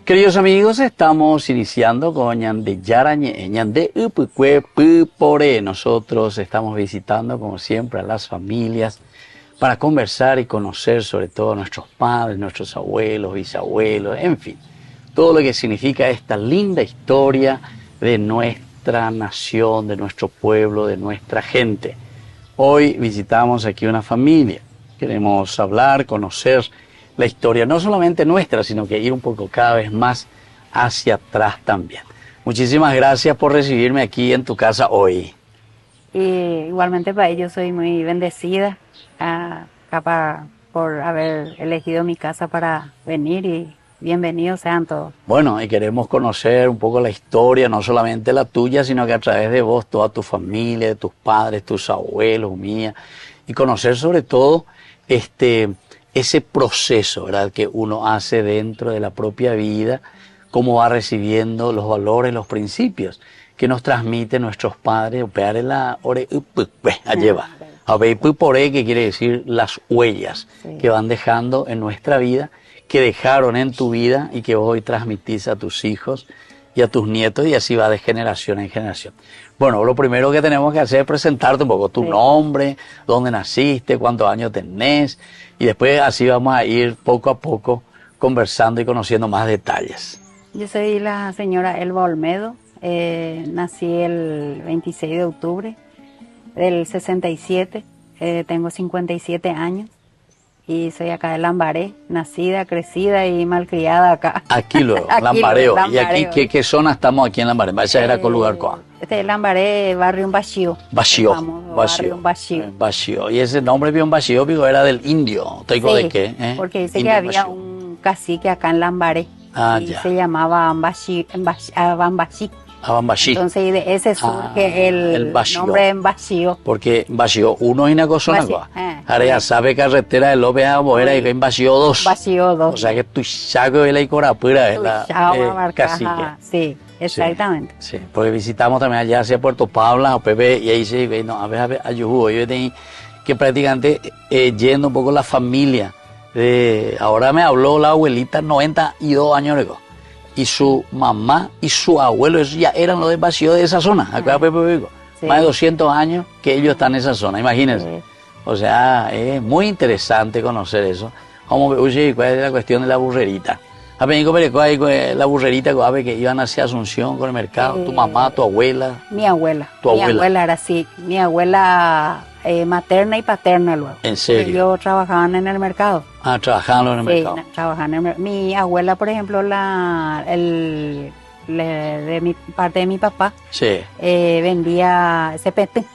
Queridos amigos, estamos iniciando con Ñande Yarañe, Ñande Upukwe Pupore. Nosotros estamos visitando, como siempre, a las familias para conversar y conocer sobre todo a nuestros padres, nuestros abuelos, bisabuelos, en fin, todo lo que significa esta linda historia de nuestra nación, de nuestro pueblo, de nuestra gente. Hoy visitamos aquí una familia. Queremos hablar, conocer la historia, no solamente nuestra, sino que ir un poco cada vez más hacia atrás también. Muchísimas gracias por recibirme aquí en tu casa hoy. Y igualmente para ellos soy muy bendecida por haber elegido mi casa para venir y bienvenidos sean todos. Bueno, y queremos conocer un poco la historia, no solamente la tuya, sino que a través de vos, toda tu familia, de tus padres, tus abuelos, mía, y conocer sobre todo ese proceso, ¿verdad?, que uno hace dentro de la propia vida, cómo va recibiendo los valores, los principios que nos transmiten nuestros padres. Que quiere decir las huellas que van dejando en nuestra vida, que dejaron en tu vida y que hoy transmitís a tus hijos y a tus nietos, y así va de generación en generación. Bueno, lo primero que tenemos que hacer es presentarte un poco tu nombre, dónde naciste, cuántos años tenés, y después así vamos a ir poco a poco conversando y conociendo más detalles. Yo soy la señora Elba Olmedo, nací el 26 de octubre del 67, tengo 57 años. Y soy acá de Lambaré, nacida, crecida y malcriada acá. Aquí luego, Lambareo. ¿Y aquí qué zona estamos aquí en Lambaré? Ese era con lugar cuál. Este es Lambaré, barrio Bajío. Bajío. Bajío. Y ese nombre bien Bajío era del indio. ¿Tengo de qué? Porque dice que había un cacique acá en Lambaré. Y se llamaba Bambaxí. Entonces de ese surge el nombre en Bajío. Porque Bajío 1 es una cosa, ahora ya sabe carretera de López a Boera y en Bajío 2. Bajío 2. O sea que tu chaco de la Icorapura es la cacique. Sí, exactamente. Sí, porque visitamos también allá hacia Puerto Pabla, Pepe, y ahí se ve, no, a ver, Ayujú, yo tenía que prácticamente yendo un poco la familia. Ahora me habló la abuelita, 92 años ago. Y su mamá y su abuelo, esos ya eran los de Bajío de esa zona, acá más de 200 años que ellos están en esa zona, imagínense. O sea, es muy interesante conocer eso. Como oye, cuál es la cuestión de la burrerita. La burrerita que iban hacia Asunción con el mercado, tu mamá, tu abuela. Mi abuela. Tu abuela. Mi abuela era así, mi abuela materna y paterna luego. ¿En serio? Ellos trabajaban en el mercado. Ah, trabajaban en el mercado. Sí, trabajaban en el mercado. Mi abuela, por ejemplo, de mi parte de mi papá, vendía ese petén.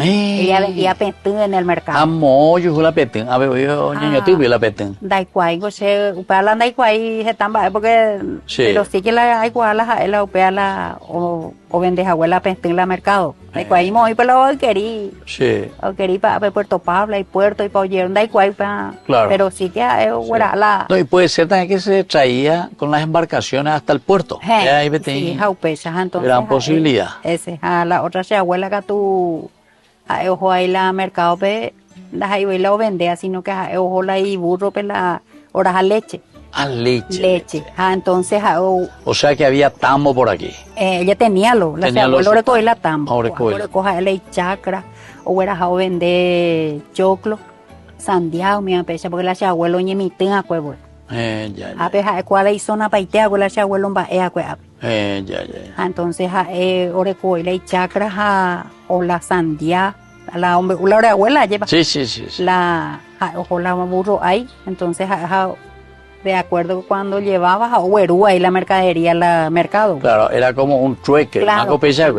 Ella vendía petén en el mercado. Yo la petén. A ver, yo tuve la petén. Daikwai, upea daikwai jetamba, porque pero sí que la daikwai la upea o vende abuela petén la mercado. Daikwai muy pero querí. Sí. O querí para Puerto Pabla y Puerto y para oyeron daikwai para. Claro. Pero sí que era la. No, y puede ser también que se traía con las embarcaciones hasta el puerto. Ahí sí, jaupechas, entonces. Gran posibilidad. A la otra abuela que tú ojo ahí la mercado pe ahí voy la vende sino que ojo la y burro pe la oreja leche leche. Entonces o sea que había tambo por aquí. Ella tenía lo recoge la tambo recoge la chacra o era a vende choclo sandiao mi pecha porque la abuelo ñemiten a cuevo a peja cuál hizo una paitea con la abuelo va a cuevo. Entonces orecoy la chacra o la sandía la abuela lleva la ojo la burro ahí entonces de acuerdo cuando llevabas a Huerú ahí la mercadería al mercado. Claro, era como un trueque, una copecha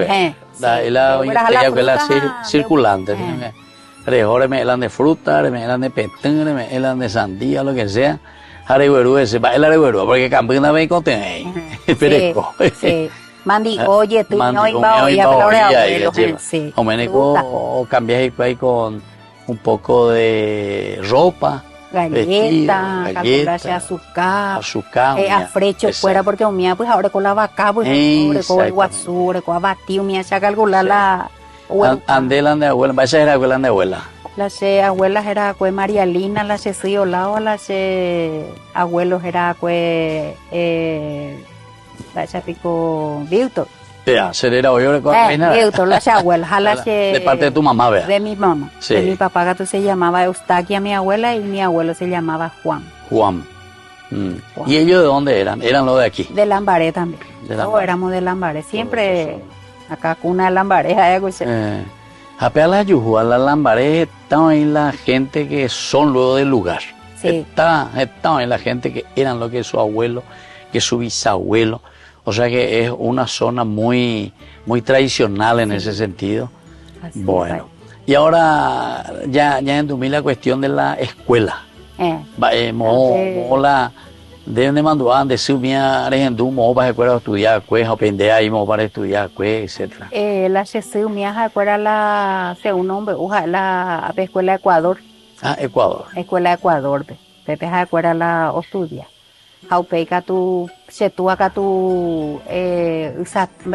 la circulante. Ahora me elan de fruta, me elan de petén, me elan de sandía, lo que sea. Areguerú ese, va el areguerú, porque campina me conté. Sí. Mandi, oye, tú no ibas a ir a abuelo. Sí. O cambias ahí con un poco de ropa. Galleta, azúcar, afrecho fuera, porque un mía, pues ahora con la vaca, pues ahora con el guazú, ahora con abatido, mía, se calcula la. Andelan de abuela, vaya a ser abuela de abuela. Las abuelas era cue María Lina, las Cío Lao, las abuelos era cue la pico Víctor. Ya, será hoy Víctor, las abuelas, de parte de tu mamá, ¿verdad? De mi mamá. Sí. De mi papá gato se llamaba Eustaquia, mi abuela, y mi abuelo se llamaba Juan. Juan. ¿Y ellos de dónde eran? ¿Eran los de aquí? De Lambaré también. Todos éramos de Lambaré. Siempre acá cuna de Lambaré. A la Yuju, a la Lambaré, están ahí la gente que son luego del lugar. Sí. Están ahí la gente que eran lo que es su abuelo, que es su bisabuelo. O sea que es una zona muy, muy tradicional en ese sentido. Así bueno, y ahora ya en Dumí la cuestión de la escuela. Mola, de donde mandaban de Sumia, Argentum, mo para escuela estudiar, pues, aprender ahí, mo para estudiar, pues, etcétera. La Sumia, escuela la, según nombre, la escuela Ecuador. Ah, Ecuador. Escuela Ecuador, Pepe, escuela la estudia. Haupeika tu, setua tu, usatu,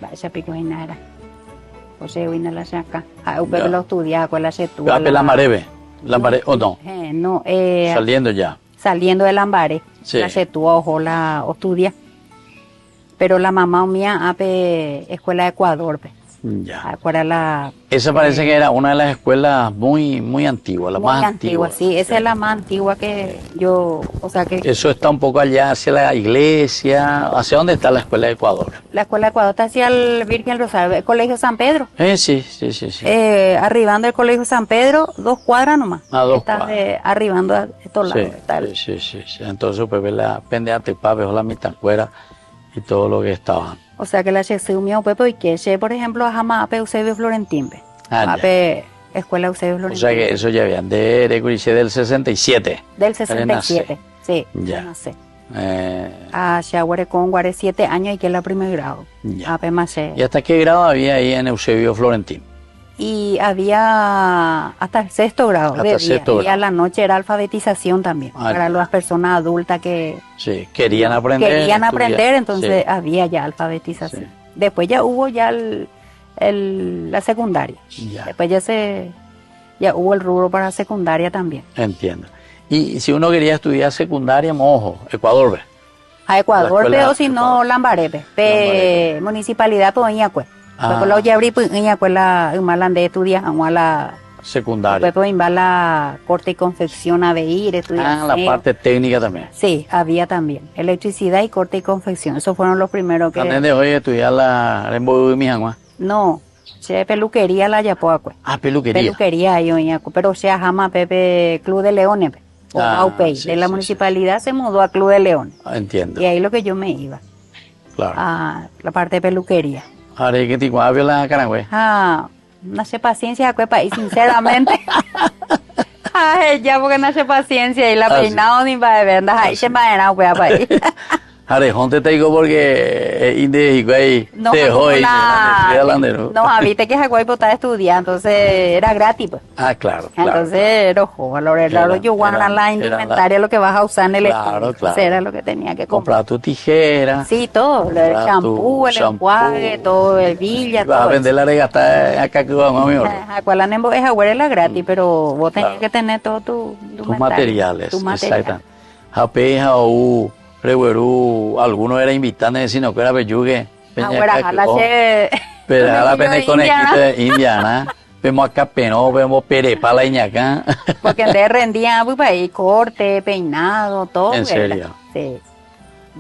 vaya pico en nada. José vino a la saca. Haupeika lo estudia, con la setua. La Lambaré, ¿o no? No, saliendo ya. Saliendo de Lambaré. Sí. La setua, ojo, la estudia. Pero la mamá mía, escuela de Ecuador, Ya. La, esa parece que era una de las escuelas muy, muy antiguas, la más antigua. Sí, esa es la más antigua que yo, o sea que... Eso está un poco allá hacia la iglesia. ¿Hacia dónde está la escuela de Ecuador? La escuela de Ecuador está hacia el Virgen Rosario, el Colegio San Pedro. Sí. Arribando el Colegio San Pedro, 2 cuadras nomás. 2 cuadras. Arribando a estos lados. Sí. Entonces, pues, la pendiente, papi, la mitad fuera y todo lo que estaban. O sea que la Chesumia Pepe y que por ejemplo, a Jama Eusebio Florentín. Escuela Eusebio Florentín. O sea que eso ya habían de Recuriche del 67. Del 67, sí. Ya. No sé. A Shahuare con 7 años y que es la primer grado. Ya. ¿Y hasta qué grado había ahí en Eusebio Florentín? Y había hasta el 6º grado. Hasta el 6º grado. Y a la noche era alfabetización también. Para las personas adultas que... Sí, querían aprender. Entonces había ya alfabetización. Sí. Después ya hubo ya la secundaria. Ya. Después ya hubo el rubro para secundaria también. Entiendo. Y si uno quería estudiar secundaria, mojo, Ecuador, ¿ve? A Ecuador, pero si no, Lambaré, municipalidad, pues, Porque lo llevé pues la malande estudia a la secundaria. Pues la corte y confección a ir estudiar. La parte técnica también. Sí, había también electricidad y corte y confección. Esos fueron los primeros que. ¿Antes de hoy estudiar la Rembo de Mijangua? No, peluquería la Yapoa, pues. Peluquería. Peluquería yo, pero jamás Pepe Club de Leones, o AUPEI. De la municipalidad se mudó a Club de Leones. Entiendo. Y ahí lo que yo me iba. Claro. A la parte de peluquería. Ahora, ¿qué te habla la carangüe? No sé paciencia, y sinceramente. Ya porque no sé paciencia y la peinado ni para ver, ahí se va a ir para ahí. Arejón te digo porque inde ahí te dejó ahí. No, viste que Jaguay estaba estudiando, entonces era gratis, pues. Claro. Entonces era ojo, yo guardar la indumentaria, lo que vas a usar en el claro. Era lo que tenía que comprar tu tijera. Sí, todo, el champú, el enjuague, todo, el villa, todo. Vas a vender la regata acá que vamos a mi oro. Cuál es Jaguay era gratis, pero vos tenías que tener todo tus materiales. Exacto. Japeja o algunos eran invitantes, sino que era Bellugue. Pero a la pena conejito de Indiana. Vemos acá Penó, vemos Perepala y Ñacán. Porque antes rendían pues ahí corte, peinado, todo. ¿En serio? Sí.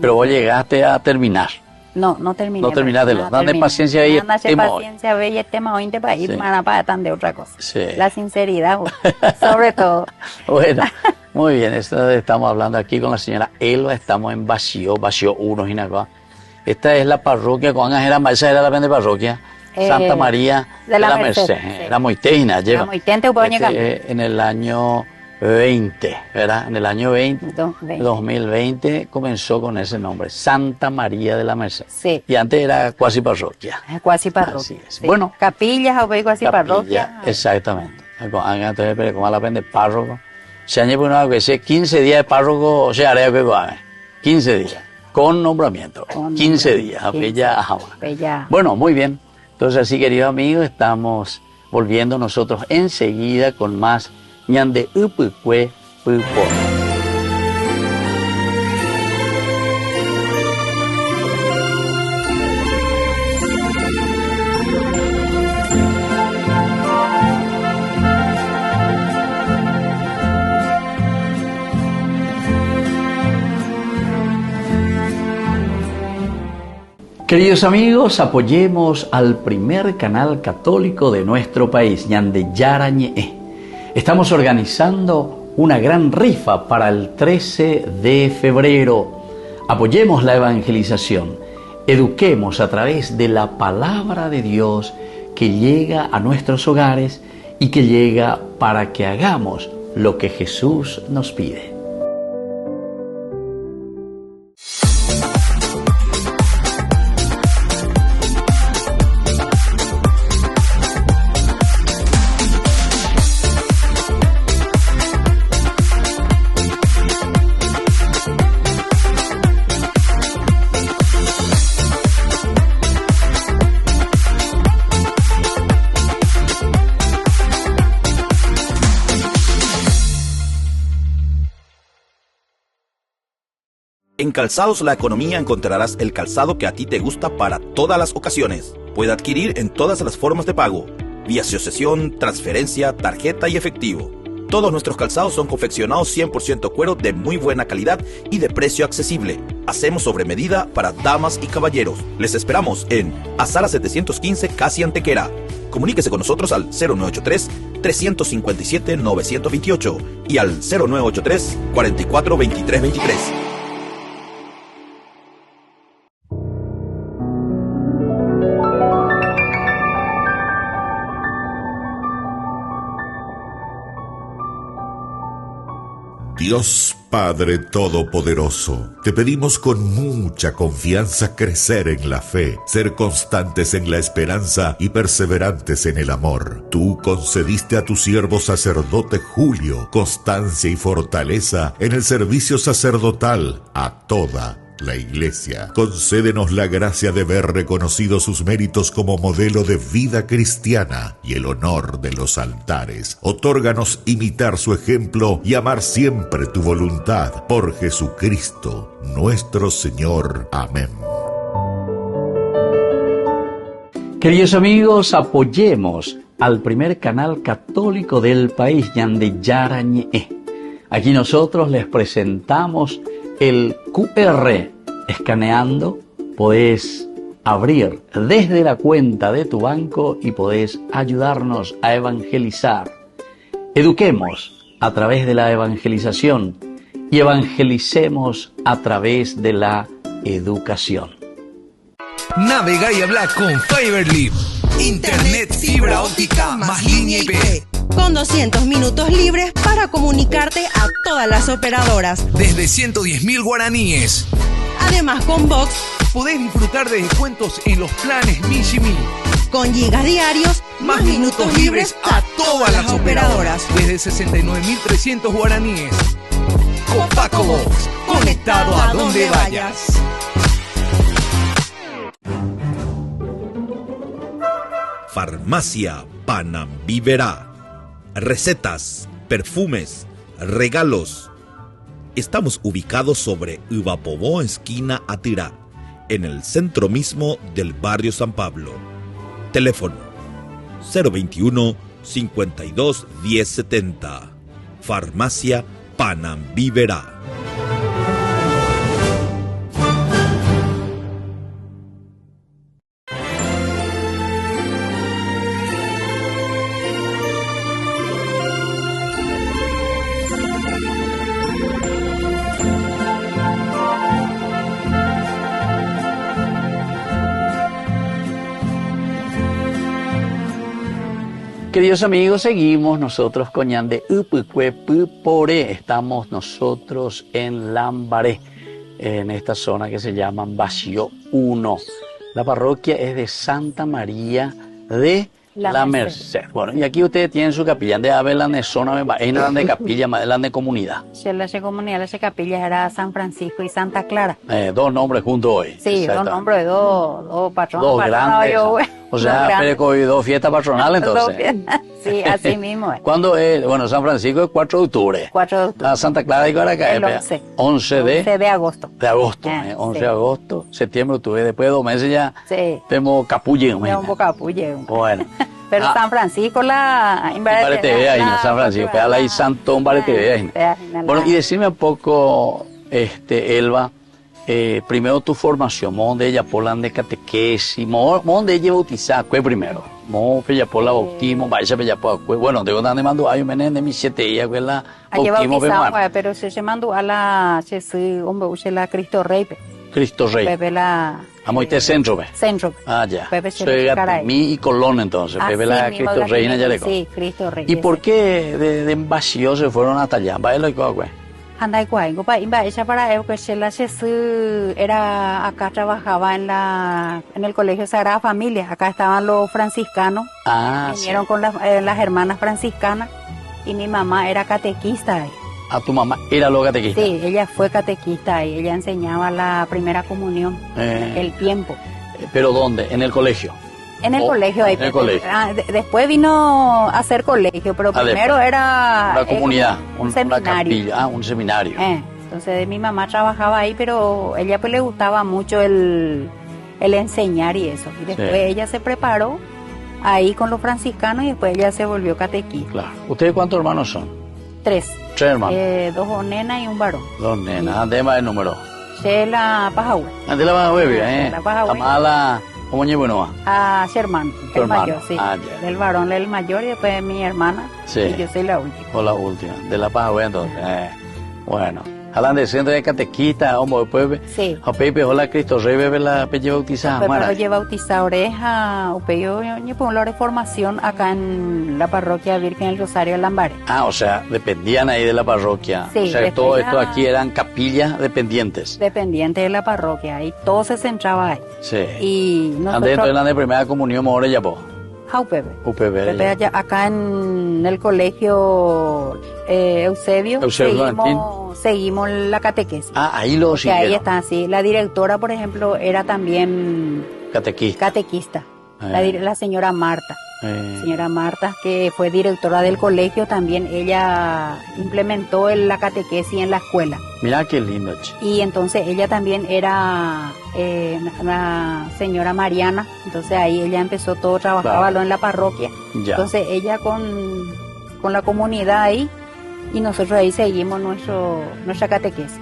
Pero vos llegaste a terminar. No terminé. No terminaste. Dame paciencia ahí. Dame paciencia, ve y el tema hoy para ir para tan de otra cosa. Sí. La sinceridad, sobre todo. Bueno, muy bien. Estamos hablando aquí con la señora Elba. Estamos en Bacio 1, Jinacua. Esta es la parroquia, esa era la parroquia. Santa María de la Merced. Sí. Era Moitejina, lleva. En el año 20, ¿verdad? En el año 2020 comenzó con ese nombre, Santa María de la Merced. Sí. Y antes era cuasi parroquia. Cuasi parroquia. Sí. Bueno. Capillas o cuasi parroquia. Exactamente. Entonces, pero como la pende párroco. Se añade por una vez 15 días de párroco, o sea, haré que 15 días. Con nombramiento. 15 días. Bueno, muy bien. Entonces así, queridos amigos, estamos volviendo nosotros enseguida con más ñande upukwe pupore. Queridos amigos, apoyemos al primer canal católico de nuestro país, ñande Yarañe. Estamos organizando una gran rifa para el 13 de febrero. Apoyemos la evangelización, eduquemos a través de la palabra de Dios que llega a nuestros hogares y que llega para que hagamos lo que Jesús nos pide. En Calzados La Economía encontrarás el calzado que a ti te gusta para todas las ocasiones. Puede adquirir en todas las formas de pago, vía asociación, transferencia, tarjeta y efectivo. Todos nuestros calzados son confeccionados 100% cuero de muy buena calidad y de precio accesible. Hacemos sobre medida para damas y caballeros. Les esperamos en Azara 715, casi Antequera. Comuníquese con nosotros al 0983-357-928 y al 0983-442323. Dios Padre Todopoderoso, te pedimos con mucha confianza crecer en la fe, ser constantes en la esperanza y perseverantes en el amor. Tú concediste a tu siervo sacerdote Julio constancia y fortaleza en el servicio sacerdotal a toda la Iglesia. Concédenos la gracia de ver reconocidos sus méritos como modelo de vida cristiana y el honor de los altares. Otórganos imitar su ejemplo y amar siempre tu voluntad. Por Jesucristo, nuestro Señor. Amén. Queridos amigos, apoyemos al primer canal católico del país, ñande Yarañe. Aquí nosotros les presentamos el QR. Escaneando, podés abrir desde la cuenta de tu banco y podés ayudarnos a evangelizar. Eduquemos a través de la evangelización y evangelicemos a través de la educación. Navega y habla con Fiberly. Internet, fibra óptica, más línea IP. Con 200 minutos libres para comunicarte a todas las operadoras. Desde 110.000 guaraníes. Además, con Vox podés disfrutar de descuentos en los planes Mishimi. Con gigas diarios, más minutos libres a todas las operadoras. Desde 69.300 guaraníes. Copaco Vox, conectado a donde vayas. Farmacia Panambiverá. Recetas, perfumes, regalos. Estamos ubicados sobre Ivapobó, esquina Atirá, en el centro mismo del barrio San Pablo. Teléfono 021 52 1070. Farmacia Panambiverá. Queridos amigos, seguimos nosotros con ñande upukwe pupore. Estamos nosotros en Lambaré, en esta zona que se llama Bacio 1. La parroquia es de Santa María de la Merced. Bueno, y aquí ustedes tienen su capilla. De haber la zona, hay una de capilla, más de comunidad. Sí, la comunidad, la capilla era San Francisco y Santa Clara. Dos nombres juntos hoy. Sí, dos nombres, dos patronos. Dos grandes. O O sea, dos fiestas patronales entonces. Sí, así mismo es. ¿Cuándo es? Bueno, San Francisco es 4 de octubre. 4 de octubre. A Santa Clara de Caracas. El 11. 11 de agosto. De agosto, 11 de agosto, septiembre, octubre. Después de 2 meses ya tenemos capullo. Tenemos capullo. Bueno. Pero San Francisco la... Barete ahí, San Francisco. Pégala ahí, Santón, Barete ahí. Bueno, y decime un poco, Elba, primero tu formación, ¿dónde ella polan de catequesis? ¿Dónde ella bautizada? ¿Cuál primero? ¿Dónde pola bautismo? Vaya, bueno, de donde mando hay un menén de mis 7 días, que la bautismo. Pero se mandó a la, hombre, la Cristo Rey. Cristo Rey. Pepe la... Amoite centro, ¿ve? Centro. Ah, ya. Pepe Soy mi y Colón, entonces. Pepe la Cristo Rey, ya le Sí, Cristo Rey. ¿Y por qué de vacío se fueron hasta allá? ¿Va lo que güey? Andai guay, ella para él que se la era acá trabajaba en el colegio Sagrada Familia. Acá estaban los franciscanos. Vinieron con las hermanas franciscanas y mi mamá era catequista ahí. ¿A tu mamá era lo catequista? Sí, ella fue catequista y ella enseñaba la primera comunión, el tiempo. ¿Pero dónde? ¿En el colegio? En el colegio. Ahí, en el colegio. Después vino a hacer colegio, pero primero era... Una comunidad, un seminario. Una capilla, un seminario. Entonces mi mamá trabajaba ahí, pero ella pues le gustaba mucho el enseñar y eso. Y después ella se preparó ahí con los franciscanos y después ella se volvió catequista. Claro. ¿Ustedes cuántos hermanos son? 3. 3 hermanos. 2 nenas y un varón. 2 nenas. ¿Además el número? De la Pajahue. De la Pajahue, La Pajahue. ¿Cómo llevo a su hermano, el mayor, sí. Ya. El varón, el mayor, y después mi hermana. Sí. Y yo soy la última. O la última, de la Pajahue, entonces. Bueno. Hablando de centro de catequista, hombre, después. Sí. A Pepe, hola Cristo Rey, bebe la peche bautizada. Pero lleva bautizada oreja, yo pongo la reformación acá en la parroquia Virgen del Rosario de Lambaré. O sea, dependían ahí de la parroquia. Sí. O sea, todo esto aquí eran capillas dependientes. Dependientes de la parroquia, y todo se centraba ahí. Sí. Y nosotros... Entonces, la de primera comunión, ahora ya po. Pepe allá, acá en el colegio Eusebio seguimos la catequesis. Ahí lo siguieron. Ahí está, sí. La directora, por ejemplo, era también catequista. La señora Marta. Señora Marta, que fue directora del colegio, también ella implementó la catequesis en la escuela. Mira qué lindo. Y entonces ella también era la señora Mariana, entonces ahí ella empezó todo, trabajaba en la parroquia. Ya. Entonces ella con la comunidad ahí, y nosotros ahí seguimos nuestra catequesis.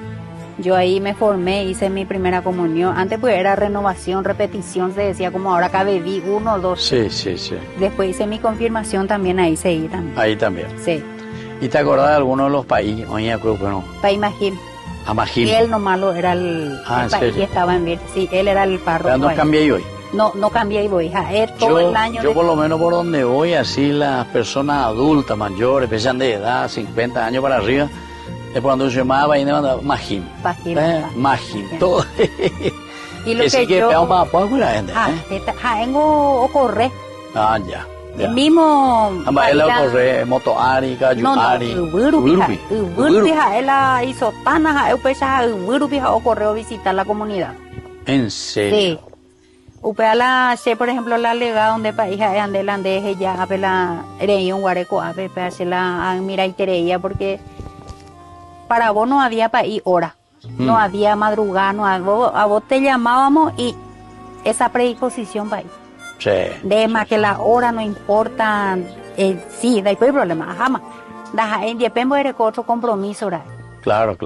Yo ahí me formé, hice mi primera comunión. Antes pues era renovación, repetición, se decía, como ahora acá bebí 1, 2. Sí. Después hice mi confirmación también, ahí también. Ahí también. Sí. ¿Y te acordás de alguno de los países? Oye, creo que no. País Magín. Magín. Y él nomás era el país, estaba en Virgen. Sí, él era el párroco. ¿Ya no cambié hoy? No cambié y voy, todo el año. Yo por lo menos por donde voy, así las personas adultas, mayores, pesan de edad, 50 años para arriba, es cuando se llamaba y me mandaba Magín. Magín. Todo. Y lo que yo... la gente. Tengo correr. Ya. El mismo... Él corre, moto ari, gallo ari. Él hizo tanas, él correo visitar la comunidad. ¿En serio? Sí. Upea por ejemplo, la lega donde país ande ella apela ereía un guareco apela la mira y tereía, porque para vos no había país hora, no había madrugada, a vos te llamábamos y esa predisposición país. Sí. De más que la hora no importa, sí, no hay problema, jamás. En Yepembo era otro compromiso, ¿verdad? Claro.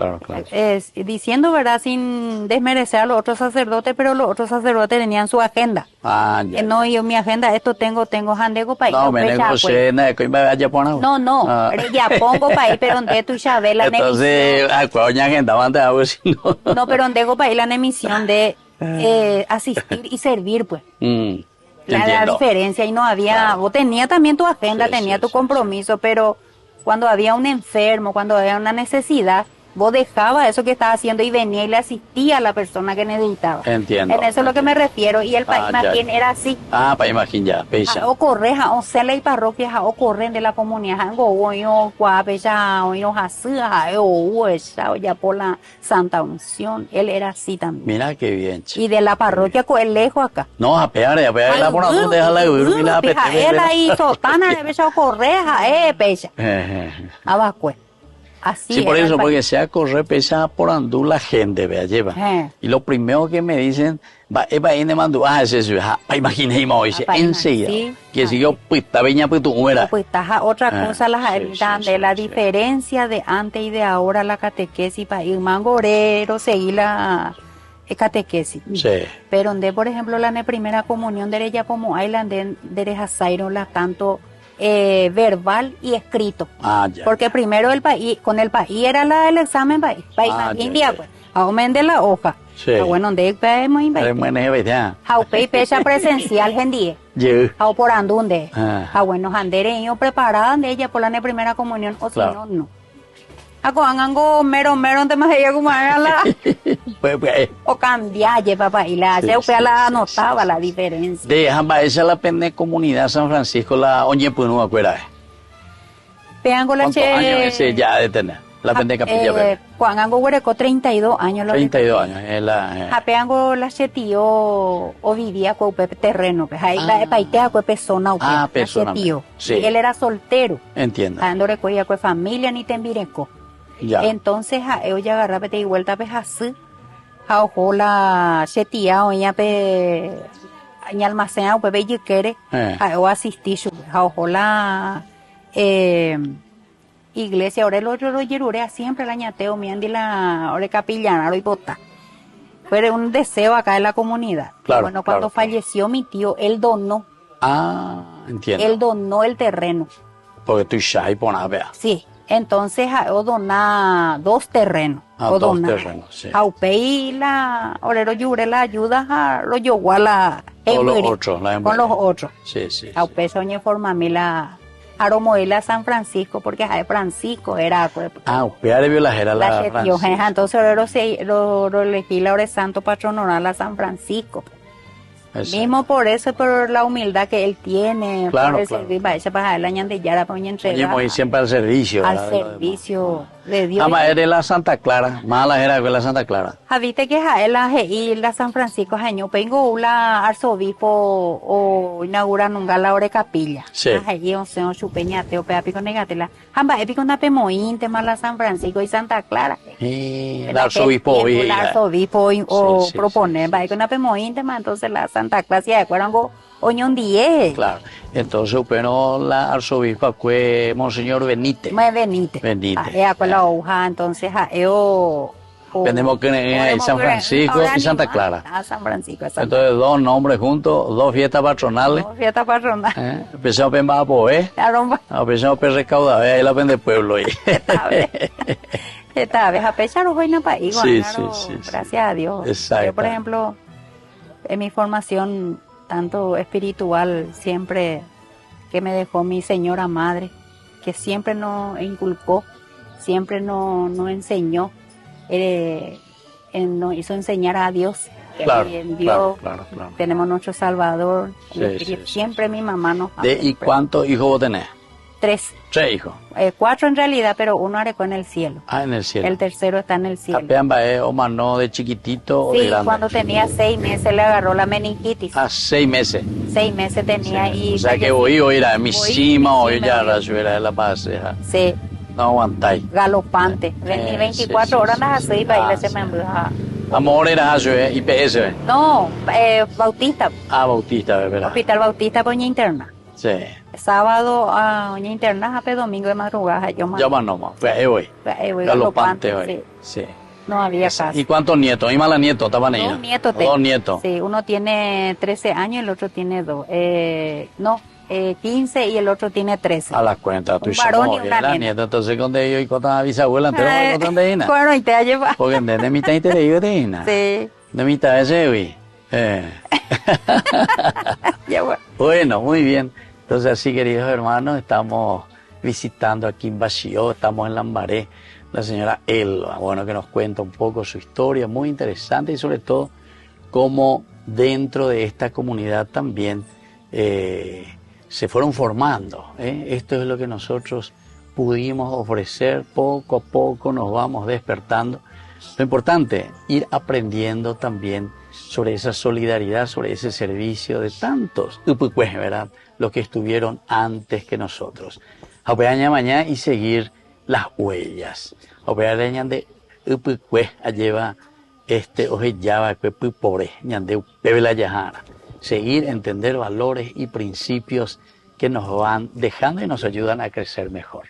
Diciendo, ¿verdad? Sin desmerecer a los otros sacerdotes, pero los otros sacerdotes tenían su agenda. Ya. No, yo mi agenda, esto tengo handego para ir. No, me negocié, No, ya pongo para ir, pero donde tú ya ves la entonces, ¿cuál agenda antes algo así? No, pero donde para ir la emisión de asistir y servir, pues. La diferencia, y no había, claro. Vos tenías también tu agenda, tu compromiso, pero cuando había un enfermo, cuando había una necesidad, Vos dejabas eso que estabas haciendo y venía y le asistía a la persona que necesitaba. Entiendo. En eso es lo que me refiero. Y el país más bien era así. País más bien ya, pecha. O corre, o sea, la parroquia, o corren de la comunidad, o yo, guapecha, o yo, o ya por la Santa Unción. Él era así también. Mira qué bien, chico. Y de la parroquia, es lejos acá. No, a pegar la por donde deja la y la él ahí, sotana, de pecha, correja, pecha. Abajo. Así sí, por eso, porque sea correr pesa por andú la gente, vea, lleva. Y lo primero que me dicen, va en mandú, ese es, imaginéis, dice, enseguida, que si yo, pues, está veña, pues, tú, mira. Pues, otra cosa, de la diferencia de antes y de ahora, la catequesis, para ir mangorero, seguir la catequesis. Sí. Pero donde, por ejemplo, la primera comunión de ella como Island, de Jazairo, la tanto, verbal y escrito. Ya. Porque primero con el país era el examen país India, pues. Aumenta la hoja. Sí. Bueno, de muy bien. Haupei pecha presencial gendie. Hau por andunde. Bueno, andereño preparaban de ella por la primera comunión o si no. Ako angango mero de más ella como la o cambiaje papá y la la anotaba la diferencia. De jamba esa la pende comunidad San Francisco la oñe punua acuera. Peango la che. ¿Cuántos años ese ya de tener? La pende capilla. Cuangango huereco 32 años. 32 años es la. Peango la che tío o vivía con terreno, pues ahí la paitea con persona o persona. Tío. Sí. Él era soltero. Entiendo. Ando recogía con familia ni tembireco. Ya. Entonces ella agarra pete y vuelta pues así. Ojo la chetía o ella pe en almacén o pe quiere o asistir ojo la iglesia ahora el otro lo yerurea siempre la ñateo miandi la ore capillana lo hipota. Fue un deseo acá en la comunidad. Claro, bueno, cuando falleció mi tío, él donó. Entiendo. Él donó el terreno. Porque tú ya y pones, vea. Sí. Entonces, o dona 2 terrenos. Dos terrenos, sí. Aupei la orero yure la ayuda lo llevó a la con los otros. Con los otros. Sí, sí. Aupei soñé formarme la aromoela San Francisco, porque Francisco era. Aupei vio la jera la Francisco. Entonces, orero lo elegí la ore santo patronoral a San Francisco. Exacto. Mismo por eso, por la humildad que él tiene, claro, por el claro. servicio, para esa para la ñandillara, para entregar. Y siempre al servicio. Al servicio de Dios. Ama era la Santa Clara, mala era la Santa Clara. Viste que la San Francisco año vengo la arzobispo o inaugura nunca la ore capilla. Sí. Allí un señor chupeñate o peapico negatela. Amba épico na pemoín tema la San Francisco y Santa Clara. Y el arzobispo hoy. El arzobispo o proponer, va con na pemoín tema entonces la Santa Clase de acuerdo oñón 10. Claro. Entonces, pero la arzobispa fue Monseñor Benítez. Benítez. Con la hoja, entonces, tenemos que en San Francisco y Santa Clara. San Francisco. Entonces, 2 nombres juntos, 2 fiestas patronales. 2 fiestas patronales. Empezamos a pensar poder. Empezamos a recaudar, ahí la vende pueblo. Esta vez a pesar de hoy no país. Sí. Gracias a Dios. Exacto. Yo, por ejemplo, en mi formación tanto espiritual, siempre que me dejó mi señora madre, que siempre nos inculcó, siempre nos enseñó, nos hizo enseñar a Dios. Claro, en Dios claro. Tenemos nuestro Salvador. Sí. Siempre mi mamá nos... ¿Y cuántos hijos vos tenés? 3. 3 hijos. 4 en realidad, pero uno arecó en el cielo. En el cielo. El tercero está en el cielo. ¿Apeamba o manó de chiquitito o sí, de grande? Cuando tenía 6 meses le agarró la meningitis. 6 meses. 6 meses tenía y... O sea que hoy era mi cima, hoy ya la subida de la paz. Sí. No aguantáis. Galopante. 24 horas andas así para ir a ese Amor era eso, IPS. No, Bautista. Bautista, ¿verdad? Hospital Bautista, Poña Interna. Sí. Sábado a Poña Interna, a domingo de madrugada. Yo no, fue hoy. Galopante hoy. Sí. No había caso. ¿Y cuántos nietos? ¿Y mala nietos estaban ahí? 2 nietos. 2 nietos. Sí, uno tiene 13 años y el otro tiene 2. 15 y el otro tiene 13. A las cuentas, tú varón y una nieta. Entonces, cuando yo y con la bisabuela, entonces, ¿con dónde bueno, y te ha llevado. Porque de mitad y te le digo de Ina. Sí. De mitad ese, güey. Bueno, muy bien. Entonces, así, queridos hermanos, estamos visitando aquí en Baxió, estamos en Lambaré, la señora Elba, bueno, que nos cuenta un poco su historia, muy interesante, y sobre todo cómo dentro de esta comunidad también se fueron formando. Esto es lo que nosotros pudimos ofrecer, poco a poco nos vamos despertando. Lo importante, ir aprendiendo también sobre esa solidaridad, sobre ese servicio de tantos upucues, ¿verdad? Los que estuvieron antes que nosotros. Apeaña mañana y seguir las huellas. Apeaña de upucues lleva ojellaba pupore, ñande pebela yajara. Seguir, entender valores y principios que nos van dejando y nos ayudan a crecer mejor.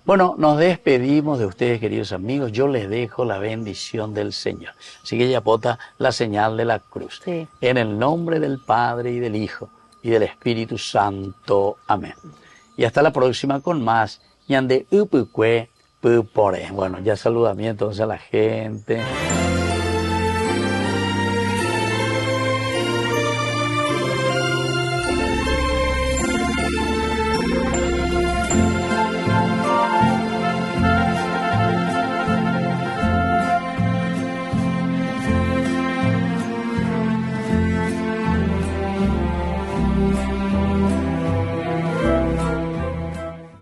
Bueno, nos despedimos de ustedes, queridos amigos. Yo les dejo la bendición del Señor. Así que yapota la señal de la cruz. Sí. En el nombre del Padre y del Hijo y del Espíritu Santo. Amén. Y hasta la próxima con más ñande upukue pupore. Bueno, ya saludamientos a la gente.